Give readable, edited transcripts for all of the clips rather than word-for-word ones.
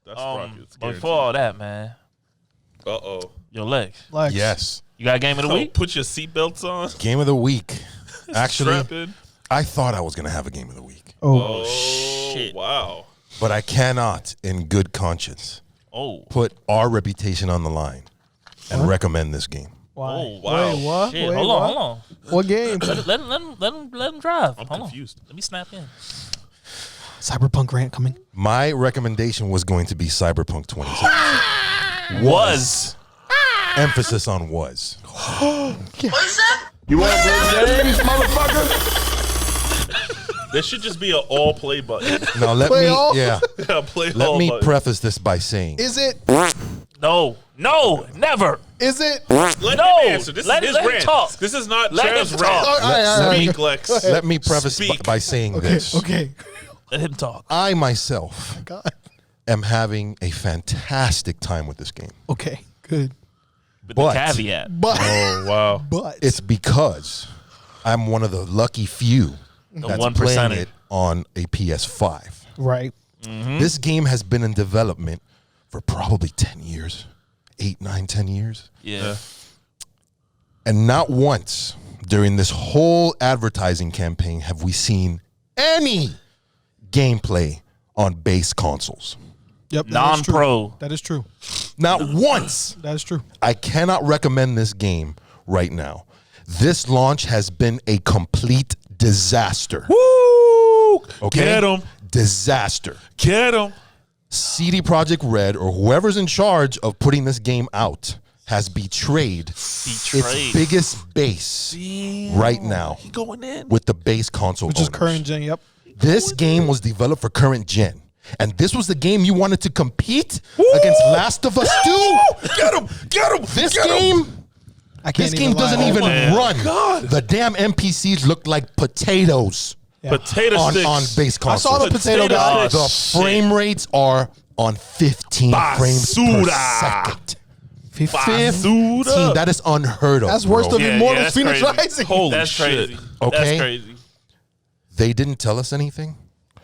That's Rockets. But before all that, man. Uh-oh. Yo, Lex. Yes. You got a game of the week? Put your seatbelts on. Game of the week. Actually, Strap in. I thought I was going to have a game of the week. Oh, shit. Wow. But I cannot, in good conscience, put our reputation on the line and recommend this game. Why? Oh, wow. Wait, what? Shit. Wait, Hold on. What game? Let him drive. I'm Hold confused. on. Let me snap in. Cyberpunk rant coming. My recommendation was going to be Cyberpunk 2077. Was. Emphasis on was. What's that? You want to play games, motherfucker? There should just be an all play button. Now let Play me, all? Yeah, play let all me button. preface this by saying, Is it? No, never. Is it? Let No, him answer. This let is his him rant. talk. This is not Let Trav's him rant. talk. Speak, Lex. let me preface Speak. by saying this. Okay. Let him talk. I myself God. am having a fantastic time with this game. Okay. Good. With But- the caveat. But. Oh, wow. But. It's because I'm one of the lucky few that's 1%. playing it on a PS5. right. This game has been in development for probably 10 years, 8, 9, 10 years. Yeah. And not once during this whole advertising campaign have we seen any gameplay on base consoles. Yep. that is true. Non-pro. That is true. Not once. That is true. I cannot recommend this game right now. This launch has been a complete disaster. Woo! Okay? Get him. Disaster. Get him. CD Projekt Red or whoever's in charge of putting this game out has betrayed its biggest base right now He going in. with the base console Which is owners. current gen. Yep. This game was developed for current gen. And this was the game you wanted to compete against Last of Us 2? Get him. Get him. This Get him. game, I can't this game doesn't lie. even my run. God. The damn NPCs look like potatoes Potato on sticks. base I saw console. the potato guy. The frame rates are on 15 frames per Basura. second. 15. That is unheard of. That's worse bro. than Yeah, Immortal that's Phoenix crazy. Rising. Holy That's shit. crazy. Okay. That's crazy. They didn't tell us anything.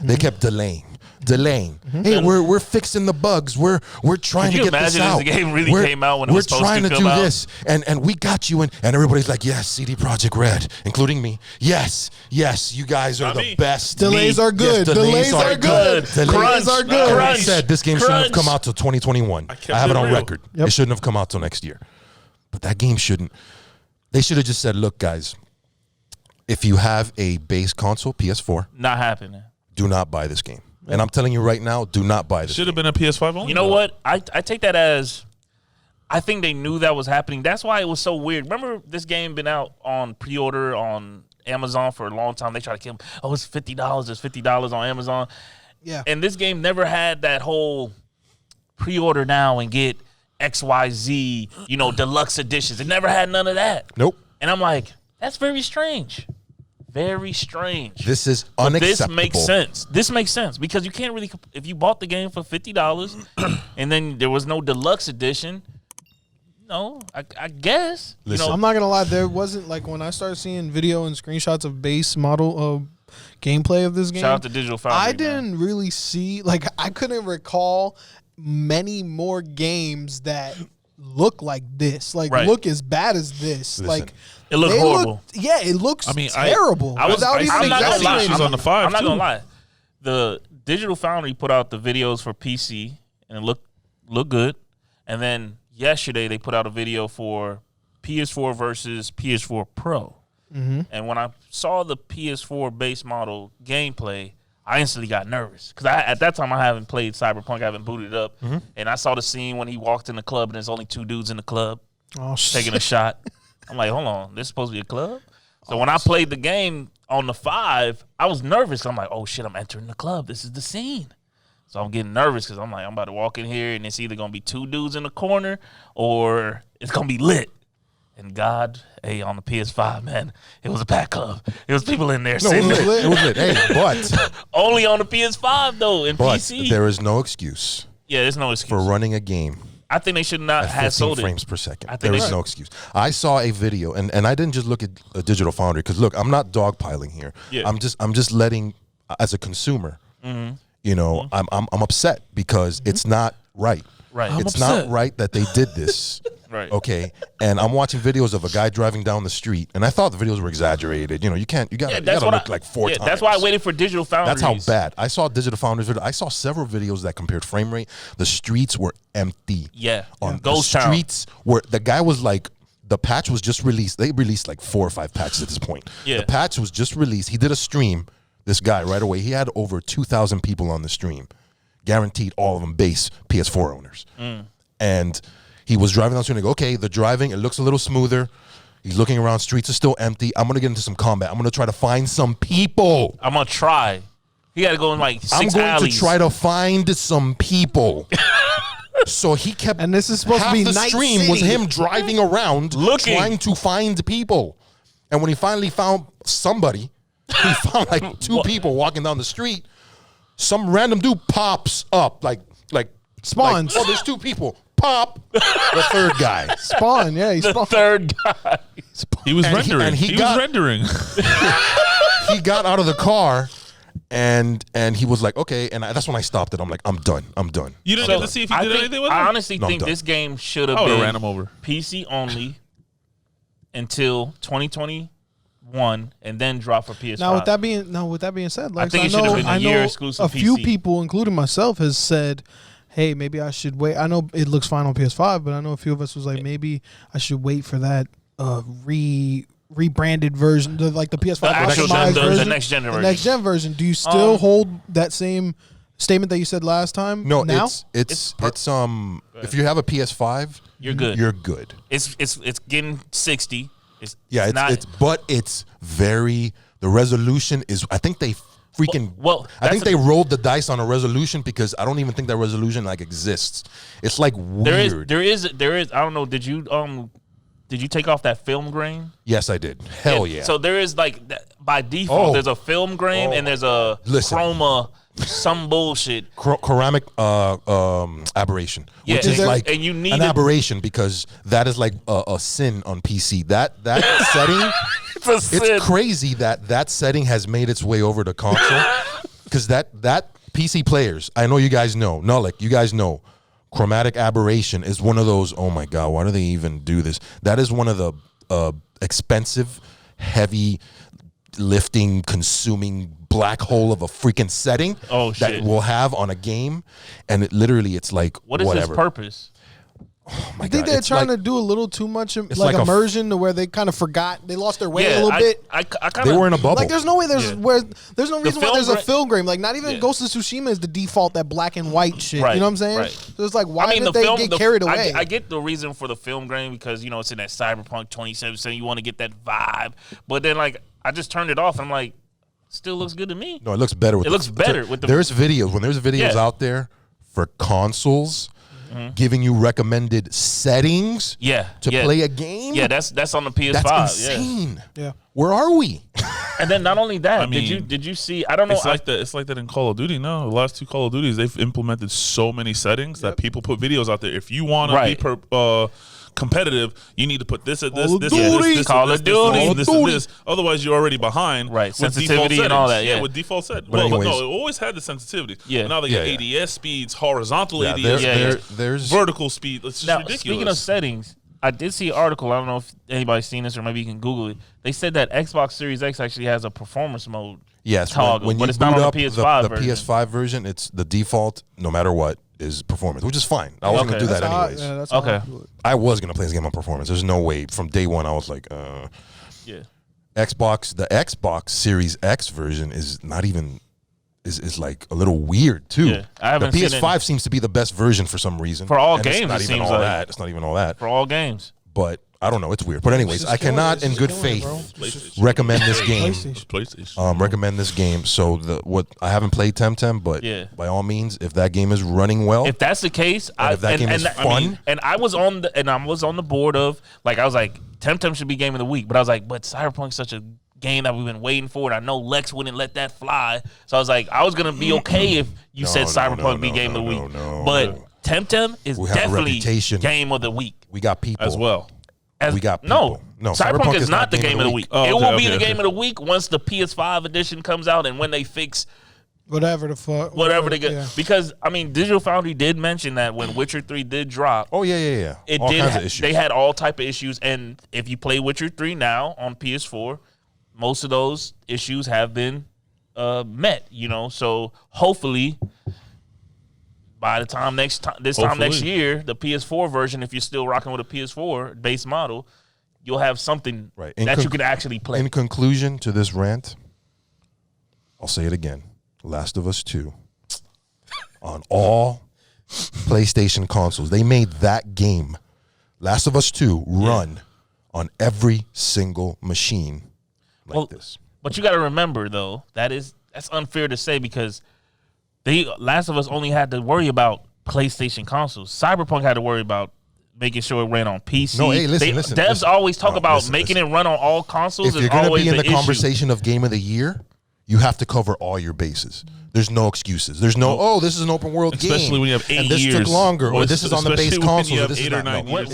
They kept delaying. Hey, we're fixing the bugs. We're trying Could to you get this imagine out. if the game really came out when it was supposed We're trying to to come do out? this, and we got you, and everybody's like, yes, CD Projekt Red, including me. Yes, you guys are Not the me. best. Delays are good. Yes, delays are good. Delays are good. I said this game shouldn't have come Crunch. out till 2021. kept I have it it on real. record. Yep. It shouldn't have come out till next year. But that game shouldn't. They should have just said, look, guys, if you have a base console, PS4, Not happening. do not buy this game. And I'm telling you right now, do not buy this Should game. have been a PS5 only. You know though. what? I take that as I think they knew that was happening. That's why it was so weird. Remember this game been out on pre-order on Amazon for a long time. They try to kill him. Oh, it's $50. It's $50 on Amazon. Yeah. And this game never had that whole pre-order now and get XYZ, deluxe editions. It never had none of that. Nope. And I'm like, that's very strange. Very strange. This is But unacceptable. This makes sense. This makes sense because you can't really, if you bought the game for $50 and then there was no deluxe edition, I guess. Listen. I'm not gonna lie. There wasn't like when I started seeing video and screenshots of base model of gameplay of this game. Shout out to Digital Foundry. I man. didn't really see I couldn't recall many more games that look like this. Right. Look as bad as this. Listen. Like It looked they horrible. it looks I mean, terrible. I was- without I even see I'm not gonna lie. exaggerating. issues on the 5 I'm not too. gonna lie. The Digital Foundry put out the videos for PC and it looked good. And then yesterday they put out a video for PS4 versus PS4 Pro. And when I saw the PS4 base model gameplay, I instantly got nervous because at that time I haven't played Cyberpunk, I haven't booted it up, and I saw the scene when he walked in the club and there's only 2 dudes in the club Oh, taking a shot. I'm like, hold on, this is supposed to be a club? So when I played the game on the 5, I was nervous. I'm like, oh shit, I'm entering the club. This is the scene. So I'm getting nervous because I'm like, I'm about to walk in here and it's either going to be 2 dudes in the corner or it's going to be lit. And God, on the PS5, man, it was a packed club. It was people in there No, it sitting was there. lit. It was lit. Hey, but Only on the PS5, though, and but PC. there is no excuse Yeah, there's no excuse. for running a game I think they should not at have 15 sold frames it. per second. I think There they is should. no excuse. I saw a video, and I didn't just look at a Digital Foundry because look, I'm not dogpiling here. Yeah. I'm just letting, as a consumer, you know, I'm upset because it's not right. Right. I'm It's upset. not right that they did this. Right. Okay. And I'm watching videos of a guy driving down the street, and I thought the videos were exaggerated. You know, you gotta look like 4 times. That's why I waited for Digital Foundries. That's how bad. I saw Digital Foundries video. I saw several videos that compared frame rate. The streets were empty. Yeah. On Ghost the town. streets where the guy was like, the patch was just released. They released like 4 or 5 patches at this point. Yeah. The patch was just released. He did a stream, this guy, right away. He had over 2,000 people on the stream. Guaranteed all of them base PS4 owners. And he was driving down the street and go, okay, the driving, it looks a little smoother. He's looking around, streets are still empty. I'm going to get into some combat. I'm going to try to find some people. I'm gonna try. He got to go in like 6 I'm going alleys. to try to find some people. So he kept, And this is supposed to half be the Night stream was City. him driving around Looking. trying to find people. And when he finally found somebody, he found like 2 people walking down the street. Some random dude pops up like Spawns. oh, there's 2 people. Pop the 3rd guy. Spawn, yeah, he the spawned. third guy. He was And rendering. he He got- was rendering. He got out of the car and he was like, okay. And that's when I stopped it. I'm like, I'm done. You didn't get to see if he I did think- anything with I him? honestly No, I'm think done. this game should have I would've been ran him over. PC only until 2021, and then drop for PS5. Now with that being said, Lex, think it should have been a year exclusive a few PC. people, including myself, has said, "Hey, maybe I should wait." I know it looks fine on PS5, but I know a few of us was like, maybe I should wait for that rebranded version, like the PS5 The actual customized the version, next gen version. The next gen version. Do you still hold that same statement that you said last time? No, now it's if you have a PS5, You're good. You're good. It's getting 60. Yeah, it's very, the resolution is, I think they freaking, Well, I think that's they rolled the dice on a resolution because I don't even think that resolution like exists. It's like weird. there is I don't know, did you take off that film grain? Yes, I did. Hell yeah. So there is like by default Oh. there's a film grain and there's a Listen. chroma some bullshit. Ceramic aberration, Yeah, which is like and you need an it- aberration because that is like a sin on PC. That setting, it's crazy that setting has made its way over to console because that PC players, I know you guys know, you guys know, chromatic aberration is one of those, oh my God, why do they even do this? That is one of the expensive, heavy lifting, consuming black hole of a freaking setting that we'll have on a game, and it's like What is whatever. its purpose? Oh my I think God, they're it's trying like- to do a little too much, like like a- immersion, to where they kind of forgot, they lost their way a little bit. I kind They of were in a bubble. Like there's no way there's no reason why film there's a gra- film grain. Like not even Yeah. Ghost of Tsushima is the default, that black and white shit. Right, You know what I'm saying? right. So it's like, why did they get carried away? I get the reason for the film grain because it's in that Cyberpunk 2077. You want to get that vibe, but then like I just turned it off. And I'm like, still looks good to me. No, it looks better with It looks better with the- There's videos Yeah. out there for consoles giving you recommended settings Yeah, to yeah. play a game. Yeah, that's on the PS5. That's Yeah. insane. Yeah. Where are we? And then not only that, I mean, did you see? I don't know. It's like that. It's like that in Call of Duty. No, the last 2 Call of Duties, they've implemented so many settings that people put videos out there. If you want to be competitive, you need to put this at this, Call of this, Duty. and this, this, Call and of this, Duty. this, and this, and this. Otherwise, you're already behind. Right, with sensitivity default and all settings. that, yeah. with default settings. But But anyways- no, it always had the sensitivity. Yeah. But now they got ADS speeds, horizontal Yeah, ADS, there's vertical speed. It's just now, ridiculous. speaking of settings, I did see an article. I don't know if anybody's seen this or maybe you can Google it. They said that Xbox Series X actually has a performance mode. yes. toggle, When but you it's not boot on the up PS5 the version. PS5 version, it's the default, no matter what, is performance, which is fine. I was Okay. gonna do that That's how anyways. that's how Okay. I do it. I was gonna play this game on performance. There's no way. From day one, I was like, Yeah. the Xbox Series X version is not even is like a little weird too. Yeah, I haven't the seen PS5 seems to be the best version for some reason. For all And it's games, not it even seems all like. that. It's not even all that. For all games. But I don't know. It's weird. But anyways, just I cannot, killing in it. good It's just killing faith, it, bro. It's recommend this game. PlayStation. Recommend this game. So I haven't played Temtem, but Yeah. by all means, if that game is running well, If that's the case, if that game is fun- I was on the board of like I was like Temtem should be game of the week, but I was like, but Cyberpunk's such a game that we've been waiting for, and I know Lexx wouldn't let that fly. So I was like, I was gonna be okay if you said Cyberpunk be game of the week, but Temtem is We have a definitely reputation. game of the week. we got people as well. We got no, people. No, Cyberpunk is not the game of the week. Oh, It okay, will be okay, the okay. game of the week once the PS5 edition comes out, and when they fix Whatever the fuck. Whatever they get. Because, I mean, Digital Foundry did mention that when Witcher 3 did drop. Oh, yeah. It all did. kinds of issues. They had all type of issues. And if you play Witcher 3 now on PS4, most of those issues have been met, you know. So hopefully by the time next year, the PS4 version, if you're still rocking with a PS4 base model, you'll have something that you can actually play. In conclusion to this rant, I'll say it again. Last of Us 2 on all PlayStation consoles. They made that game, Last of Us 2, run on every single machine like this. But you got to remember, though, that's unfair to say because Last of Us only had to worry about PlayStation consoles. Cyberpunk had to worry about making sure it ran on PC. No, hey, listen. Devs always talk about making it run on all consoles. If you're going to be in the conversation of Game of the Year, you have to cover all your bases. There's no excuses. There's no, this is an open world game. Especially when you have 8 and this years. took longer, or this is on the base console. This is 8 or 9 years.